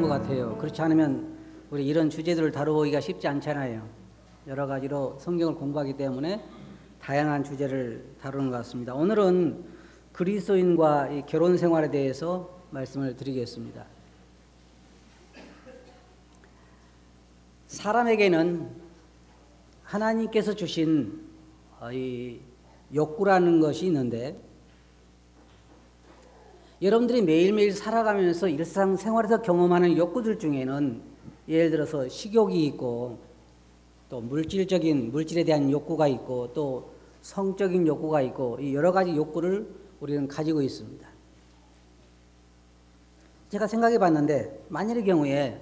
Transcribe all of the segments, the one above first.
것 같아요. 그렇지 않으면 우리 이런 주제들을 다루기가 쉽지 않잖아요. 여러 가지로 성경을 공부하기 때문에 다양한 주제를 다루는 것 같습니다. 오늘은 그리스도인과 이 결혼 생활에 대해서 말씀을 드리겠습니다. 사람에게는 하나님께서 주신 이 욕구라는 것이 있는데, 여러분들이 매일매일 살아가면서 일상생활에서 경험하는 욕구들 중에는 예를 들어서 식욕이 있고, 또 물질에 대한 욕구가 있고, 또 성적인 욕구가 있고, 이 여러 가지 욕구를 우리는 가지고 있습니다. 제가 생각해 봤는데, 만일의 경우에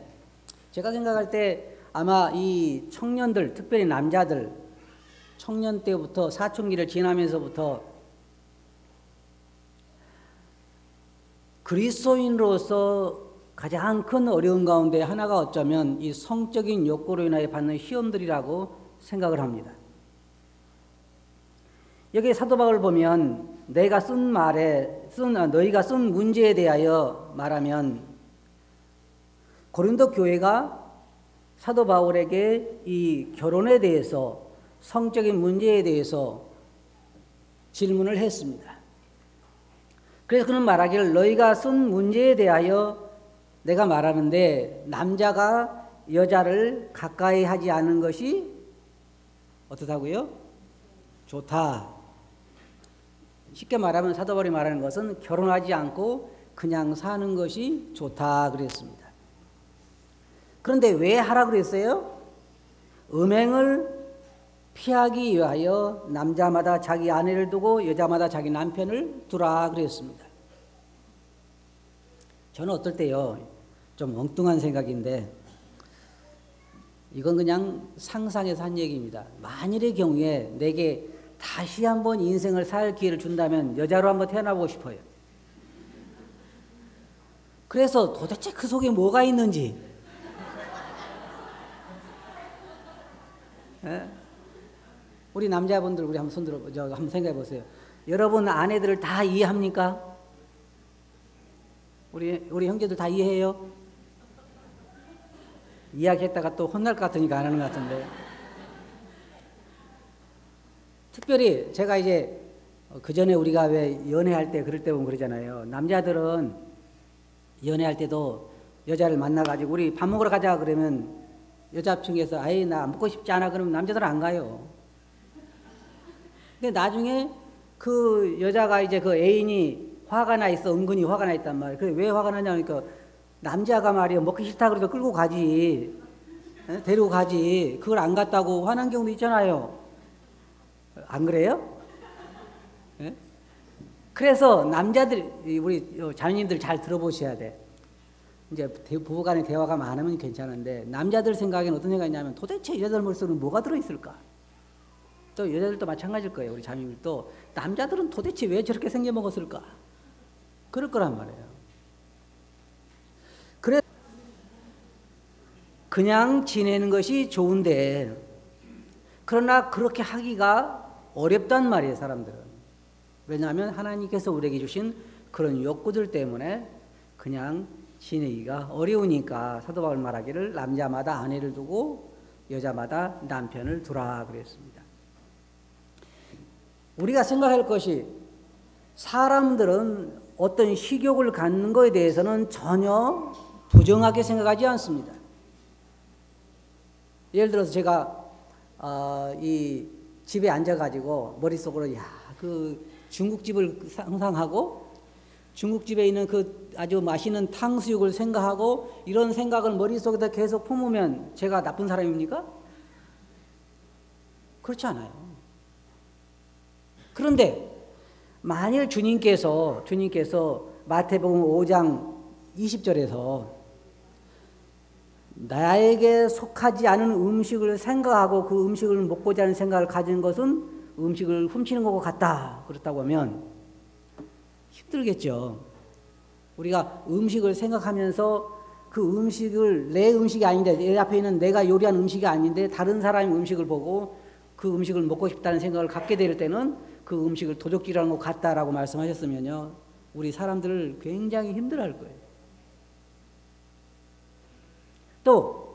제가 생각할 때 아마 이 청년들, 특별히 남자들, 청년 때부터 사춘기를 지나면서부터 그리스도인으로서 가장 큰 어려움 가운데 하나가 어쩌면 이 성적인 욕구로 인하여 받는 시험들이라고 생각을 합니다. 여기 사도 바울을 보면 너희가 쓴 문제에 대하여 말하면, 고린도 교회가 사도 바울에게 이 결혼에 대해서, 성적인 문제에 대해서 질문을 했습니다. 그래서 그는 말하기를, 너희가 쓴 문제에 대하여 내가 말하는데 남자가 여자를 가까이 하지 않는 것이 어떻다고요? 좋다. 쉽게 말하면 사도 바울이 말하는 것은 결혼하지 않고 그냥 사는 것이 좋다 그랬습니다. 그런데 왜 하라 그랬어요? 음행을 피하기 위하여 남자마다 자기 아내를 두고 여자마다 자기 남편을 두라 그랬습니다. 저는 어떨 때요, 좀 엉뚱한 생각인데, 이건 그냥 상상해서 한 얘기입니다. 만일의 경우에 내게 다시 한번 인생을 살 기회를 준다면 여자로 한번 태어나보고 싶어요. 그래서 도대체 그 속에 뭐가 있는지, 우리 남자분들, 우리 한번 손들어, 한번 생각해 보세요. 여러분 아내들을 다 이해합니까? 우리 형제들 다 이해해요? 이야기했다가 또 혼날 것 같으니까 안 하는 것 같은데. 특별히 제가 이제 그 전에 우리가 왜 연애할 때 그럴 때 보면 그러잖아요. 남자들은 연애할 때도 여자를 만나가지고 우리 밥 먹으러 가자 그러면 여자 중에서 아이 나 먹고 싶지 않아 그러면 남자들은 안 가요. 근데 나중에 그 여자가 이제 그 애인이 화가 나 있어, 은근히 화가 나 있단 말이에요. 그래 왜 화가 나냐 그러니까 남자가 말이야 먹기 싫다 그래도 끌고 가지, 데리고 가지, 그걸 안 갔다고 화난 경우도 있잖아요. 안 그래요? 네? 그래서 남자들, 우리 자녀님들 잘 들어보셔야 돼. 이제 부부간의 대화가 많으면 괜찮은데, 남자들 생각에는 어떤 생각이 있냐면 도대체 여자들 머릿속에는 뭐가 들어있을까? 또 여자들도 마찬가지일 거예요. 우리 자녀님들도 남자들은 도대체 왜 저렇게 생겨먹었을까? 그럴 거란 말이에요. 그래 그냥 지내는 것이 좋은데, 그러나 그렇게 하기가 어렵단 말이에요, 사람들은. 왜냐하면 하나님께서 우리에게 주신 그런 욕구들 때문에 그냥 지내기가 어려우니까 사도 바울 말하기를 남자마다 아내를 두고 여자마다 남편을 두라 그랬습니다. 우리가 생각할 것이, 사람들은 어떤 식욕을 갖는 것에 대해서는 전혀 부정하게 생각하지 않습니다. 예를 들어서 제가 이 집에 앉아가지고 머릿속으로 그 중국집을 상상하고 중국집에 있는 그 아주 맛있는 탕수육을 생각하고 이런 생각을 머릿속에다 계속 품으면 제가 나쁜 사람입니까? 그렇지 않아요. 그런데 만일 주님께서 마태복음 5장 20절에서 나에게 속하지 않은 음식을 생각하고 그 음식을 먹고자 하는 생각을 가진 것은 음식을 훔치는 것과 같다 그렇다고 하면 힘들겠죠. 우리가 음식을 생각하면서 그 음식을 내 음식이 아닌데, 내 앞에 있는 내가 요리한 음식이 아닌데 다른 사람의 음식을 보고 그 음식을 먹고 싶다는 생각을 갖게 될 때는 그 음식을 도적질하는 것 같다라고 말씀하셨으면요, 우리 사람들을 굉장히 힘들어할 거예요. 또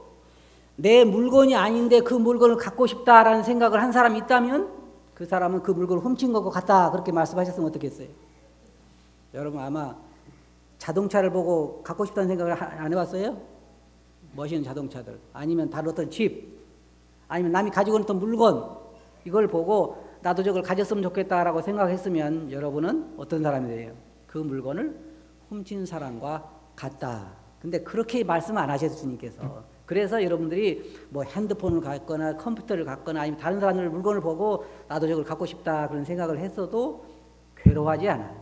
내 물건이 아닌데 그 물건을 갖고 싶다라는 생각을 한 사람이 있다면 그 사람은 그 물건을 훔친 것 같다 그렇게 말씀하셨으면 어떻겠어요? 여러분 아마 자동차를 보고 갖고 싶다는 생각을 안 해봤어요? 멋있는 자동차들 아니면 다른 어떤 집 아니면 남이 가지고 있는 어떤 물건 이걸 보고 나도 저걸 가졌으면 좋겠다라고 생각했으면 여러분은 어떤 사람이 돼요? 그 물건을 훔친 사람과 같다. 근데 그렇게 말씀 안 하셨어요, 주님께서. 그래서 여러분들이 뭐 핸드폰을 갖거나 컴퓨터를 갖거나 아니면 다른 사람들 물건을 보고 나도 저걸 갖고 싶다 그런 생각을 했어도 괴로워하지 않아요.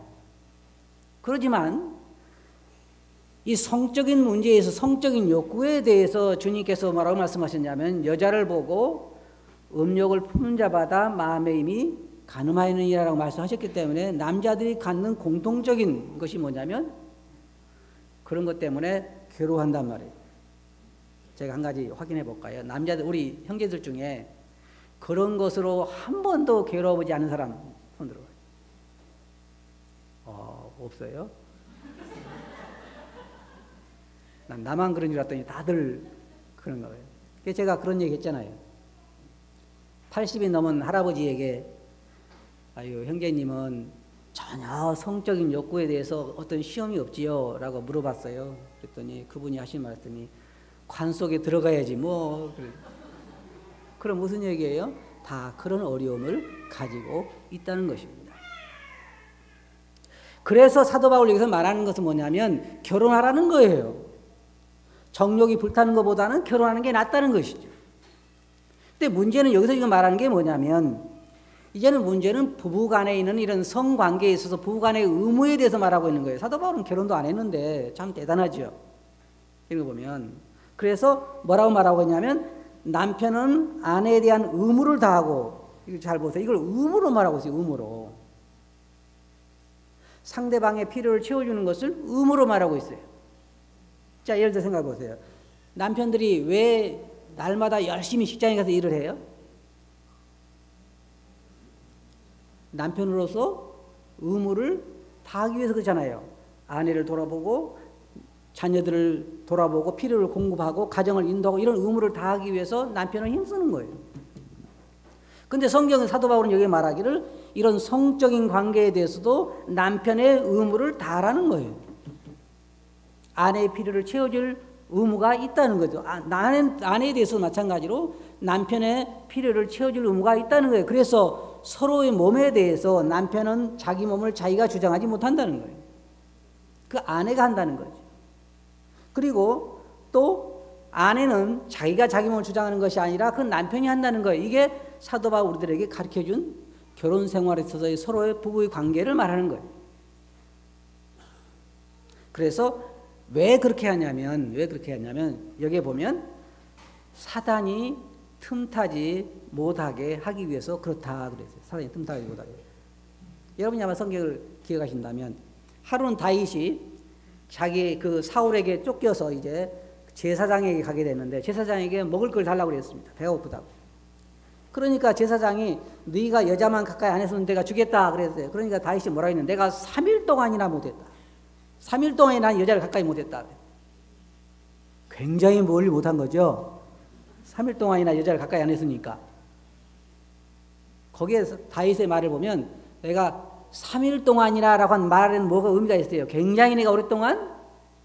그렇지만 이 성적인 문제에서 성적인 욕구에 대해서 주님께서 뭐라고 말씀하셨냐면 여자를 보고 음욕을 품는 자마다 마음에 이미 간음하였느니라고 말씀하셨기 때문에 남자들이 갖는 공통적인 것이 뭐냐면 그런 것 때문에 괴로워한단 말이에요. 제가 한 가지 확인해 볼까요? 남자들 우리 형제들 중에 그런 것으로 한 번도 괴로워보지 않은 사람 손 들어봐요. 없어요? 난 나만 그런 줄 알았더니 다들 그런가 봐요. 그래서 제가 그런 얘기 했잖아요. 80이 넘은 할아버지에게 아유 형제님은 전혀 성적인 욕구에 대해서 어떤 시험이 없지요? 라고 물어봤어요. 그랬더니 그분이 하신 말씀이 관 속에 들어가야지 뭐. 그럼 무슨 얘기예요? 다 그런 어려움을 가지고 있다는 것입니다. 그래서 사도 바울이 여기서 말하는 것은 뭐냐면 결혼하라는 거예요. 정욕이 불타는 것보다는 결혼하는 게 낫다는 것이죠. 근데 문제는 여기서 지금 말하는 게 뭐냐면 이제는 문제는 부부간에 있는 이런 성관계에 있어서 부부간의 의무에 대해서 말하고 있는 거예요. 사도 바울은 결혼도 안 했는데 참 대단하죠. 읽어보면 그래서 뭐라고 말하고 있냐면 남편은 아내에 대한 의무를 다하고 이거 잘 보세요. 이걸 의무로 말하고 있어요. 의무로. 상대방의 필요를 채워주는 것을 의무로 말하고 있어요. 자, 예를 들어 생각해 보세요. 남편들이 왜 날마다 열심히 직장에 가서 일을 해요? 남편으로서 의무를 다하기 위해서 그렇잖아요. 아내를 돌아보고 자녀들을 돌아보고 필요를 공급하고 가정을 인도하고 이런 의무를 다하기 위해서 남편은 힘쓰는 거예요. 근데 성경은 사도 바울은 여기 말하기를 이런 성적인 관계에 대해서도 남편의 의무를 다하라는 거예요. 아내의 필요를 채워줄 의무가 있다는 거죠. 아내에 대해서 마찬가지로 남편의 필요를 채워줄 의무가 있다는 거예요. 그래서 서로의 몸에 대해서 남편은 자기 몸을 자기가 주장하지 못한다는 거예요. 그 아내가 한다는 거죠. 그리고 또 아내는 자기가 자기 몸을 주장하는 것이 아니라 그 남편이 한다는 거예요. 이게 사도 바울 우리들에게 가르쳐준 결혼 생활에 있어서의 서로의 부부의 관계를 말하는 거예요. 그래서 왜 그렇게 하냐면 여기에 보면 사단이 틈타지 못하게 하기 위해서 그렇다 그랬어요. 사단이 틈타지 못하게. 여러분이 아마 성경을 기억하신다면 하루는 다윗이 자기 그 사울에게 쫓겨서 이제 제사장에게 가게 됐는데 제사장에게 먹을 걸 달라고 그랬습니다. 배가 고프다고. 그러니까 제사장이 네가 여자만 가까이 안 했으면 내가 주겠다 그랬어요. 그러니까 다윗이 뭐라 했냐면 내가 3일 동안이나 못했다. 3일 동안에 난 여자를 가까이 못했다. 굉장히 멀리 못한 거죠. 3일 동안이나 여자를 가까이 안 했으니까. 거기에서 다윗의 말을 보면 내가 3일 동안이라고 한 말에는 뭐가 의미가 있어요. 굉장히 내가 오랫동안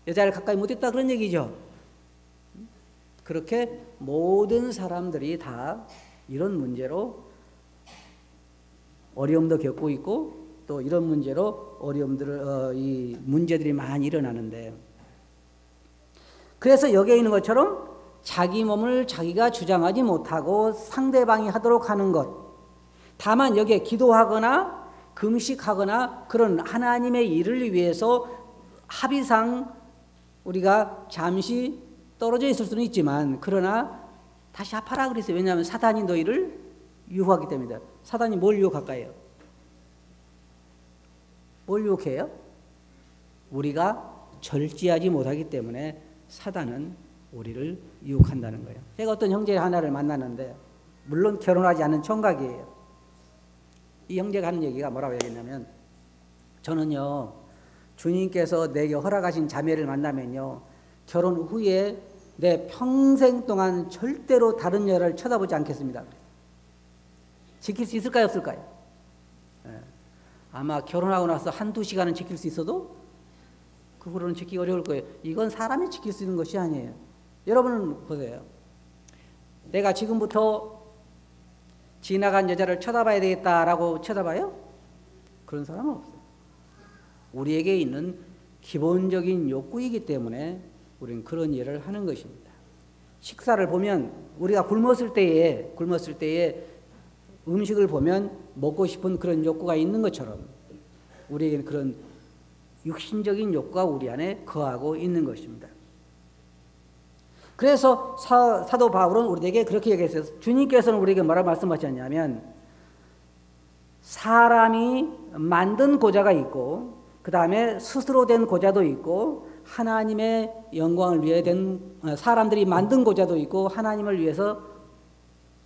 여자를 가까이 못했다 그런 얘기죠. 그렇게 모든 사람들이 다 이런 문제로 어려움도 겪고 있고 또 이런 문제로 이 문제들이 많이 일어나는데 그래서 여기에 있는 것처럼 자기 몸을 자기가 주장하지 못하고 상대방이 하도록 하는 것 다만 여기에 기도하거나 금식하거나 그런 하나님의 일을 위해서 합의상 우리가 잠시 떨어져 있을 수는 있지만 그러나 다시 합하라 그랬어요. 왜냐하면 사단이 너희를 유혹하기 때문이다. 사단이 뭘 유혹할까요? 뭘 유혹해요? 우리가 절제하지 못하기 때문에 사단은 우리를 유혹한다는 거예요. 제가 어떤 형제 하나를 만났는데 물론 결혼하지 않은 총각이에요. 이 형제가 하는 얘기가 뭐라고 얘기했냐면 저는요 주님께서 내게 허락하신 자매를 만나면요 결혼 후에 내 평생 동안 절대로 다른 여자를 쳐다보지 않겠습니다. 지킬 수 있을까요, 없을까요? 아마 결혼하고 나서 한두 시간은 지킬 수 있어도 그 후로는 지키기 어려울 거예요. 이건 사람이 지킬 수 있는 것이 아니에요. 여러분은 보세요. 내가 지금부터 지나간 여자를 쳐다봐야 되겠다라고 쳐다봐요? 그런 사람은 없어요. 우리에게 있는 기본적인 욕구이기 때문에 우리는 그런 일을 하는 것입니다. 식사를 보면 우리가 굶었을 때에 음식을 보면 먹고 싶은 그런 욕구가 있는 것처럼 우리에게는 그런 육신적인 욕구가 우리 안에 거하고 있는 것입니다. 그래서 사도 바울은 우리에게 그렇게 얘기했어요. 주님께서는 우리에게 뭐라고 말씀하셨냐면 사람이 만든 고자가 있고 그 다음에 스스로 된 고자도 있고 하나님의 영광을 위해 된 사람들이 만든 고자도 있고 하나님을 위해서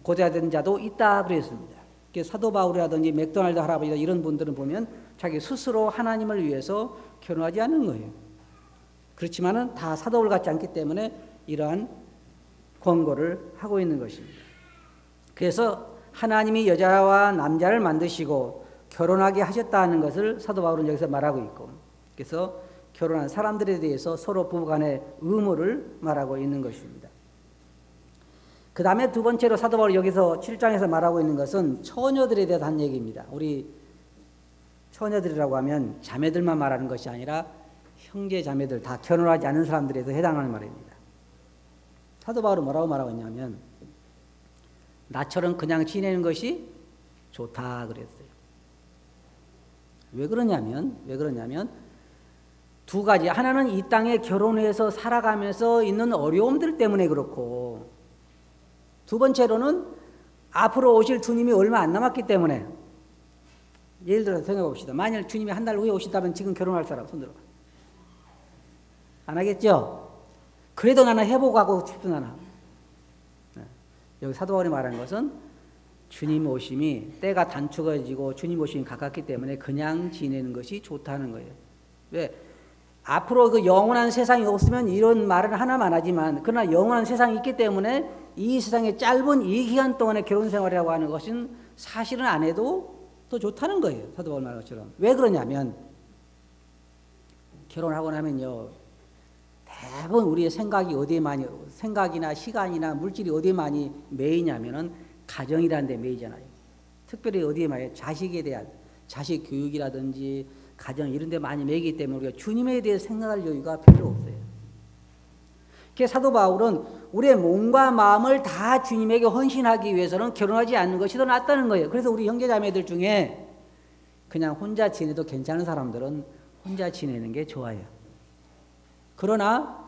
고자된 자도 있다 그랬습니다. 사도 바울이라든지 맥도날드 할아버지 이런 분들은 보면 자기 스스로 하나님을 위해서 결혼하지 않는 거예요. 그렇지만은 다 사도 바울 같지 않기 때문에 이러한 권고를 하고 있는 것입니다. 그래서 하나님이 여자와 남자를 만드시고 결혼하게 하셨다는 것을 사도 바울은 여기서 말하고 있고, 그래서 결혼한 사람들에 대해서 서로 부부간의 의무를 말하고 있는 것입니다. 그 다음에 두 번째로 사도 바울이 여기서 7장에서 말하고 있는 것은 처녀들에 대해서 한 얘기입니다. 우리 처녀들이라고 하면 자매들만 말하는 것이 아니라 형제 자매들 다 결혼하지 않은 사람들에 대해서 해당하는 말입니다. 사도 바울은 뭐라고 말하고 있냐면 나처럼 그냥 지내는 것이 좋다 그랬어요. 왜 그러냐면 두 가지. 하나는 이 땅에 결혼해서 살아가면서 있는 어려움들 때문에 그렇고, 두 번째로는 앞으로 오실 주님이 얼마 안 남았기 때문에. 예를 들어서 생각해 봅시다. 만약 주님이 한 달 후에 오신다면 지금 결혼할 사람 손 들어봐. 안 하겠죠? 그래도 나는 해보고 싶은 하나. 여기 사도 바울이 말하는 것은 주님 오심이 때가 단축해지고 주님 오심이 가깝기 때문에 그냥 지내는 것이 좋다는 거예요. 왜? 앞으로 그 영원한 세상이 없으면 이런 말은 하나만 하지만, 그러나 영원한 세상이 있기 때문에 이 세상의 짧은 이 기간 동안의 결혼 생활이라고 하는 것은 사실은 안 해도 더 좋다는 거예요. 사도 바울 말한 것처럼. 왜 그러냐면 결혼하고 나면요, 대부분 우리의 생각이나 시간이나 물질이 어디에 많이 매이냐면은 가정이라는 데 매이잖아요. 특별히 어디에 많이 자식에 대한 자식 교육이라든지 가정 이런 데 많이 매이기 때문에 우리가 주님에 대해 생각할 여유가 별로 없어요. 그래서 사도 바울은 우리의 몸과 마음을 다 주님에게 헌신하기 위해서는 결혼하지 않는 것이 더 낫다는 거예요. 그래서 우리 형제자매들 중에 그냥 혼자 지내도 괜찮은 사람들은 혼자 지내는 게 좋아요. 그러나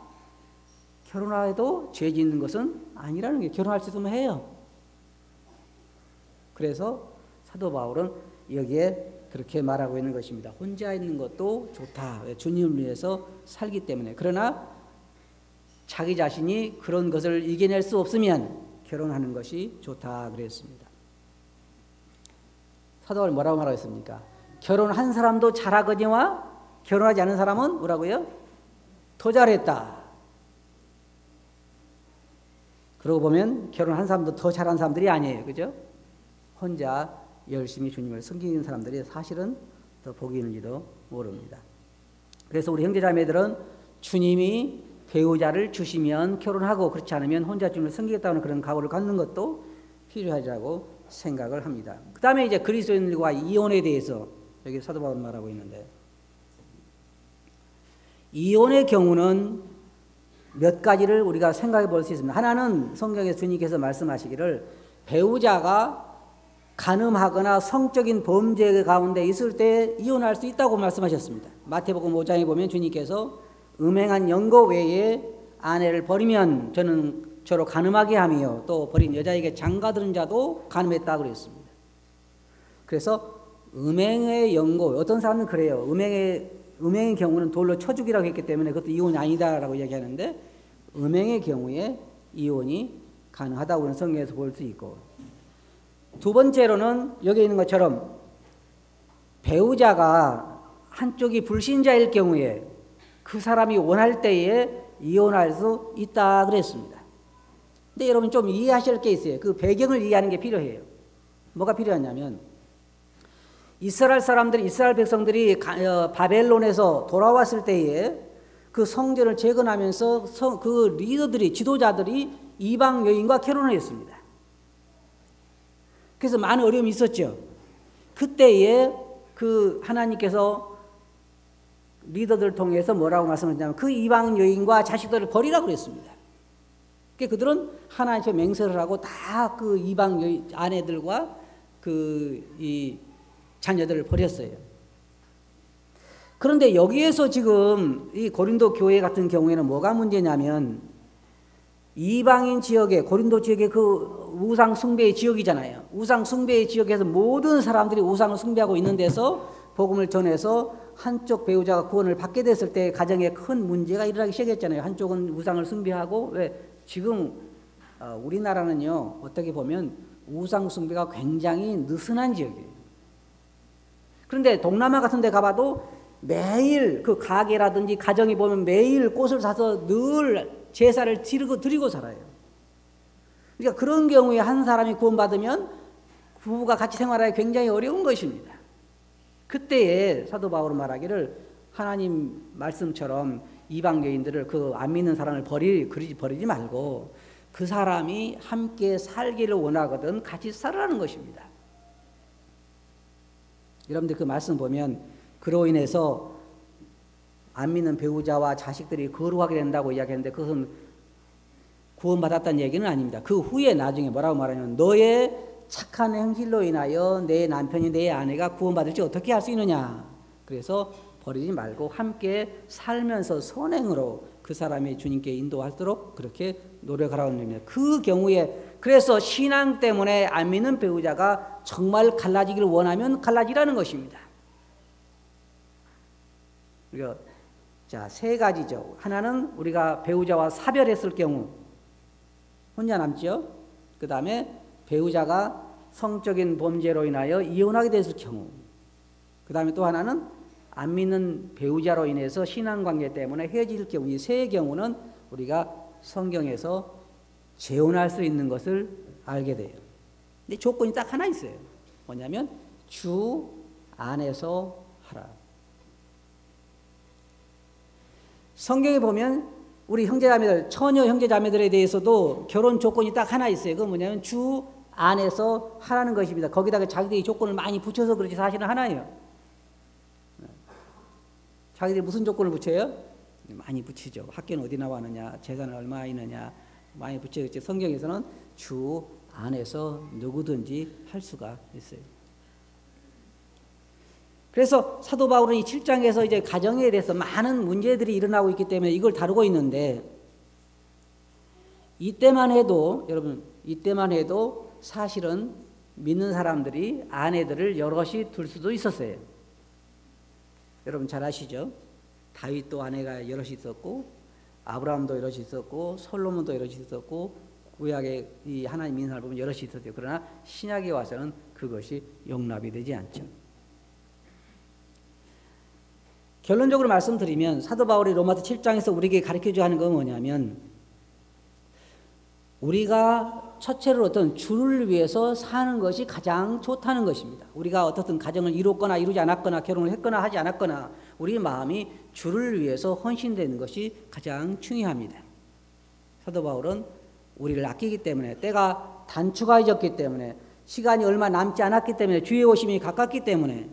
결혼해도 죄 짓는 것은 아니라는 게, 결혼할 수 있으면 해요. 그래서 사도 바울은 여기에 그렇게 말하고 있는 것입니다. 혼자 있는 것도 좋다. 주님을 위해서 살기 때문에. 그러나 자기 자신이 그런 것을 이겨낼 수 없으면 결혼하는 것이 좋다 그랬습니다. 사도 바울이 뭐라고 말하고 있습니까? 결혼한 사람도 잘하거니와 결혼하지 않은 사람은 뭐라고요? 더 잘했다. 그러고 보면 결혼한 사람도 더 잘한 사람들이 아니에요. 그죠? 혼자 열심히 주님을 섬기는 사람들이 사실은 더 복이 있는지도 모릅니다. 그래서 우리 형제자매들은 주님이 배우자를 주시면 결혼하고, 그렇지 않으면 혼자 주님을 섬기겠다는 그런 각오를 갖는 것도 필요하다고 생각을 합니다. 그 다음에 이제 그리스도인들과 이혼에 대해서 여기 사도 바울은 말하고 있는데, 이혼의 경우는 몇 가지를 우리가 생각해 볼 수 있습니다. 하나는 성경에서 주님께서 말씀하시기를 배우자가 간음하거나 성적인 범죄 가운데 있을 때 이혼할 수 있다고 말씀하셨습니다. 마태복음 5장에 보면 주님께서 음행한 영거 외에 아내를 버리면 저로 간음하게 하며 또 버린 여자에게 장가드는 자도 간음했다고 그랬습니다. 그래서 음행의 영고, 어떤 사람은 그래요. 음행의 경우는 돌로 쳐 죽이라고 했기 때문에 그것도 이혼이 아니다라고 얘기하는데, 음행의 경우에 이혼이 가능하다고 하는 성경에서 볼 수 있고, 두 번째로는 여기 있는 것처럼 배우자가 한쪽이 불신자일 경우에 그 사람이 원할 때에 이혼할 수 있다 그랬습니다. 근데 여러분 좀 이해하실 게 있어요. 그 배경을 이해하는 게 필요해요. 뭐가 필요하냐면 이스라엘 사람들이, 이스라엘 백성들이 바벨론에서 돌아왔을 때에 그 성전을 재건하면서 그 리더들이, 지도자들이 이방 여인과 결혼을 했습니다. 그래서 많은 어려움이 있었죠. 그때에 그 하나님께서 리더들을 통해서 뭐라고 말씀하셨냐면 그 이방 여인과 자식들을 버리라고 그랬습니다. 그러니까 그들은 하나님께 맹세를 하고 다 그 이방 여인 아내들과 이 자녀들을 버렸어요. 그런데 여기에서 지금 이 고린도 교회 같은 경우에는 뭐가 문제냐면 이방인 지역에, 고린도 지역에 그 우상 숭배의 지역이잖아요. 우상 숭배의 지역에서 모든 사람들이 우상을 숭배하고 있는 데서 복음을 전해서 한쪽 배우자가 구원을 받게 됐을 때 가정에 큰 문제가 일어나기 시작했잖아요. 한쪽은 우상을 숭배하고, 왜 지금 우리나라는요 어떻게 보면 우상 숭배가 굉장히 느슨한 지역이에요. 그런데 동남아 같은 데 가봐도 매일 그 가게라든지 가정이 보면 매일 꽃을 사서 늘 제사를 드리고 살아요. 그러니까 그런 경우에 한 사람이 구원받으면 부부가 같이 생활하기 굉장히 어려운 것입니다. 그때에 사도 바울은 말하기를 하나님 말씀처럼 이방 여인들을, 그 안 믿는 사람을 버리지 말고 그 사람이 함께 살기를 원하거든 같이 살아라는 것입니다. 여러분들 그 말씀 보면 그로 인해서 안 믿는 배우자와 자식들이 거룩하게 된다고 이야기했는데 그것은 구원받았다는 얘기는 아닙니다. 그 후에 나중에 뭐라고 말하냐면 너의 착한 행실로 인하여 내 남편이 내 아내가 구원받을지 어떻게 할 수 있느냐. 그래서 버리지 말고 함께 살면서 선행으로 그 사람이 주님께 인도할도록 그렇게 노력하라는 의미입니다. 그 경우에 그래서 신앙 때문에 안 믿는 배우자가 정말 갈라지기를 원하면 갈라지라는 것입니다. 우리가 자, 세 가지죠. 하나는 우리가 배우자와 사별했을 경우 혼자 남죠. 그 다음에 배우자가 성적인 범죄로 인하여 이혼하게 됐을 경우, 그 다음에 또 하나는 안 믿는 배우자로 인해서 신앙관계 때문에 헤어질 경우, 이 세 경우는 우리가 성경에서 재혼할 수 있는 것을 알게 돼요. 근데 조건이 딱 하나 있어요. 뭐냐면 주 안에서 하라. 성경에 보면 우리 형제자매들, 처녀 형제자매들에 대해서도 결혼 조건이 딱 하나 있어요. 그건 뭐냐면 주 안에서 하라는 것입니다. 거기다가 자기들이 조건을 많이 붙여서 그렇지 사실은 하나예요. 자기들이 무슨 조건을 붙여요? 많이 붙이죠. 학교는 어디 나왔느냐, 재산은 얼마 있느냐, 많이 붙여있지. 성경에서는 주 안에서 누구든지 할 수가 있어요. 그래서 사도 바울은 이 7장에서 이제 가정에 대해서 많은 문제들이 일어나고 있기 때문에 이걸 다루고 있는데, 이때만 해도 여러분, 이때만 해도 사실은 믿는 사람들이 아내들을 여럿이 둘 수도 있었어요. 여러분 잘 아시죠? 다윗도 아내가 여럿이 있었고, 아브라함도 여럿이 있었고, 솔로몬도 여럿이 있었고, 구약에 이 하나님 믿는 사람 보면 여럿이 있었어요. 그러나 신약에 와서는 그것이 용납이 되지 않죠. 결론적으로 말씀드리면 사도 바울이 로마서 7장에서 우리에게 가르쳐주려 하는 건 뭐냐면, 우리가 첫째로 어떤 주를 위해서 사는 것이 가장 좋다는 것입니다. 우리가 어떻든 가정을 이뤘거나 이루지 않았거나 결혼을 했거나 하지 않았거나 우리 마음이 주를 위해서 헌신되는 것이 가장 중요합니다. 사도 바울은 우리를 아끼기 때문에, 때가 단축해졌기 때문에, 시간이 얼마 남지 않았기 때문에, 주의 오심이 가깝기 때문에,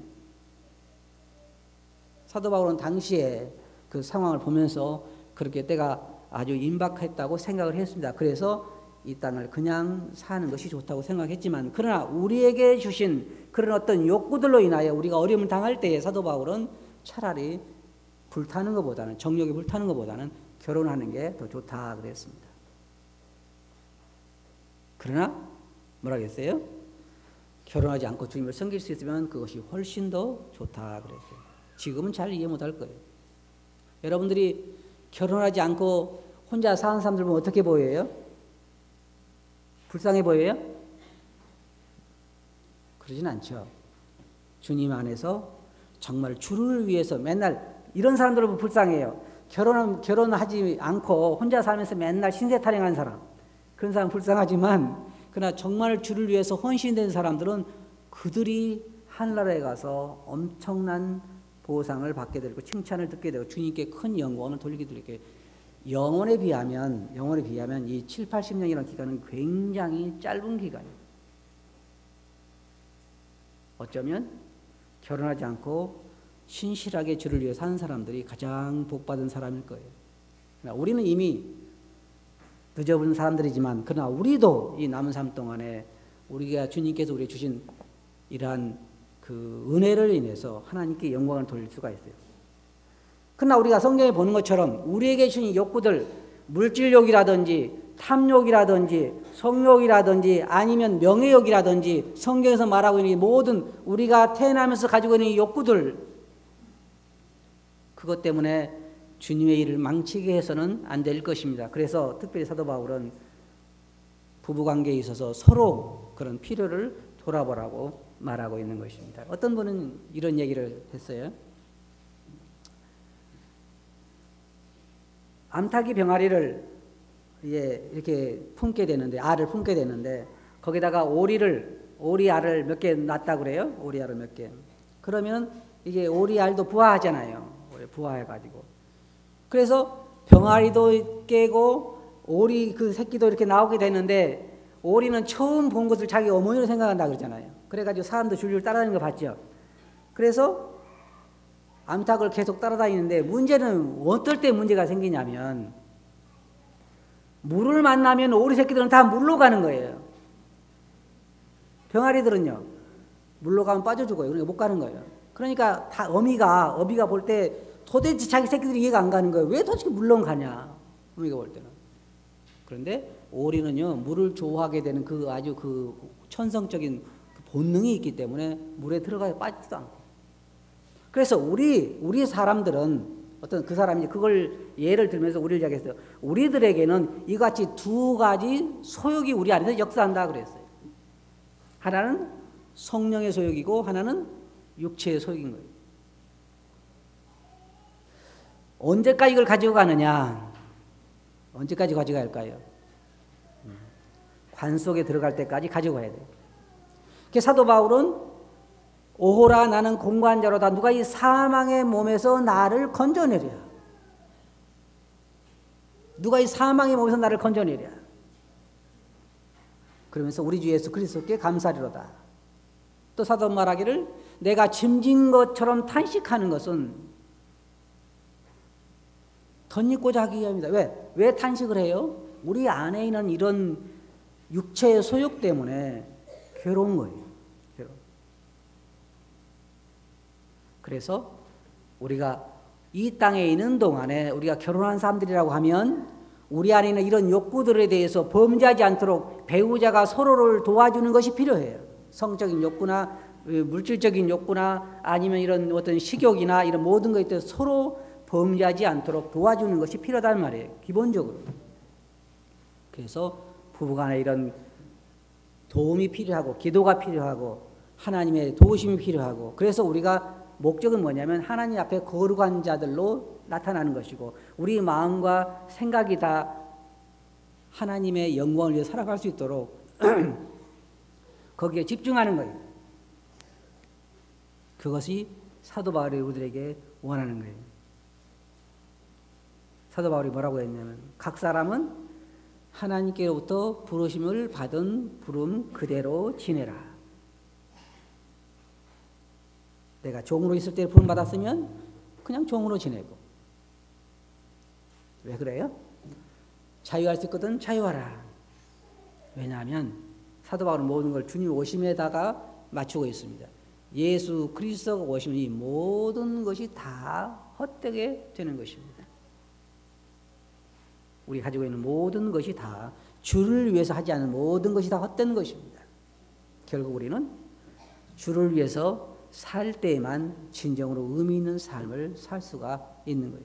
사도 바울은 당시에 그 상황을 보면서 그렇게 때가 아주 임박했다고 생각을 했습니다. 그래서 이 땅을 그냥 사는 것이 좋다고 생각했지만, 그러나 우리에게 주신 그런 어떤 욕구들로 인하여 우리가 어려움을 당할 때에 사도 바울은 차라리 불타는 것보다는, 정욕에 불타는 것보다는 결혼하는 게 더 좋다 그랬습니다. 그러나 뭐라고 했어요? 결혼하지 않고 주님을 섬길 수 있으면 그것이 훨씬 더 좋다 그랬어요. 지금은 잘 이해 못할 거예요. 여러분들이 결혼하지 않고 혼자 사는 사람들 보면 어떻게 보여요? 불쌍해 보여요? 그러진 않죠. 주님 안에서 정말 주를 위해서 맨날, 이런 사람들은 불쌍해요. 결혼하지 않고 혼자 살면서 맨날 신세 타령한 사람, 그런 사람 불쌍하지만 그러나 정말 주를 위해서 헌신된 사람들은 그들이 하늘나라에 가서 엄청난 보상을 받게 되고 칭찬을 듣게 되고 주님께 큰 영광을 돌리게 되고, 영혼에 비하면 이 7, 80년이라는 기간은 굉장히 짧은 기간이에요. 어쩌면 결혼하지 않고 신실하게 주를 위해 사는 사람들이 가장 복받은 사람일 거예요. 그러나 우리는 이미 늦어버린 사람들이지만, 그러나 우리도 이 남은 삶 동안에 우리가 주님께서 우리에게 주신 이러한 그 은혜를 인해서 하나님께 영광을 돌릴 수가 있어요. 그러나 우리가 성경에 보는 것처럼 우리에게 주신 욕구들, 물질욕이라든지 탐욕이라든지 성욕이라든지 아니면 명예욕이라든지 성경에서 말하고 있는 이 모든 우리가 태어나면서 가지고 있는 이 욕구들, 그것 때문에 주님의 일을 망치게 해서는 안 될 것입니다. 그래서 특별히 사도 바울은 부부관계에 있어서 서로 그런 필요를 돌아보라고 말하고 있는 것입니다. 어떤 분은 이런 얘기를 했어요. 암탉이 병아리를 이렇게 품게 되는데, 알을 품게 되는데 거기다가 오리 알을 몇 개 낳았다고 그래요. 오리 알을 몇 개. 그러면 이게 오리 알도 부화하잖아요. 부화해가지고. 그래서 병아리도 깨고 오리 그 새끼도 이렇게 나오게 되는데, 오리는 처음 본 것을 자기 어머니로 생각한다 그러잖아요. 그래가지고 사람도 줄줄 따라다니는 거 봤죠. 그래서 암탉을 계속 따라다니는데, 문제는 어떨 때 문제가 생기냐면, 물을 만나면 오리 새끼들은 다 물로 가는 거예요. 병아리들은요, 물로 가면 빠져 죽어요. 그러니까 못 가는 거예요. 그러니까 다 어미가 볼 때 도대체 자기 새끼들이 이해가 안 가는 거예요. 왜 도대체 물론 가냐, 어미가 볼 때는. 그런데 오리는요, 물을 좋아하게 되는 그 아주 그 천성적인 본능이 있기 때문에 물에 들어가서 빠지지도 않고. 그래서 우리 사람들은, 어떤 그 사람이 그걸 예를 들면서 우리를 이야기했어요. 우리들에게는 이같이 두 가지 소욕이 우리 안에서 역사한다 그랬어요. 하나는 성령의 소욕이고 하나는 육체의 소욕인 거예요. 언제까지 이걸 가지고 가느냐? 언제까지 가지고 갈까요? 관 속에 들어갈 때까지 가지고 가야 돼요. 사도 바울은 오호라 나는 공관자로다. 누가 이 사망의 몸에서 나를 건져내랴. 누가 이 사망의 몸에서 나를 건져내랴. 그러면서 우리 주 예수 그리스도께 감사리로다. 또 사도 말하기를 내가 짐진 것처럼 탄식하는 것은 덧입고자 하기 위함이다. 왜 탄식을 해요? 우리 안에 있는 이런 육체의 소욕 때문에 괴로운 거예요. 그래서 우리가 이 땅에 있는 동안에 우리가 결혼한 사람들이라고 하면 우리 안에 있는 이런 욕구들에 대해서 범죄하지 않도록 배우자가 서로를 도와주는 것이 필요해요. 성적인 욕구나 물질적인 욕구나 아니면 이런 어떤 식욕이나 이런 모든 것에 대해서 서로 범죄하지 않도록 도와주는 것이 필요하단 말이에요. 기본적으로. 그래서 부부간에 이런 도움이 필요하고 기도가 필요하고 하나님의 도우심이 필요하고, 그래서 우리가 목적은 뭐냐면 하나님 앞에 거룩한 자들로 나타나는 것이고 우리 마음과 생각이 다 하나님의 영광을 위해 살아갈 수 있도록 거기에 집중하는 거예요. 그것이 사도 바울이 우리들에게 원하는 거예요. 사도 바울이 뭐라고 했냐면 각 사람은 하나님께로부터 부르심을 받은 부름 그대로 지내라. 내가 종으로 있을 때 부름 받았으면 그냥 종으로 지내고. 왜 그래요? 자유할 수 있거든 자유하라. 왜냐하면 사도 바울은 모든 걸 주님 오심에다가 맞추고 있습니다. 예수 그리스도가 오시면 이 모든 것이 다 헛되게 되는 것입니다. 우리 가지고 있는 모든 것이 다 주를 위해서 하지 않은 모든 것이 다 헛된 것입니다. 결국 우리는 주를 위해서 살 때에만 진정으로 의미 있는 삶을 살 수가 있는 거예요.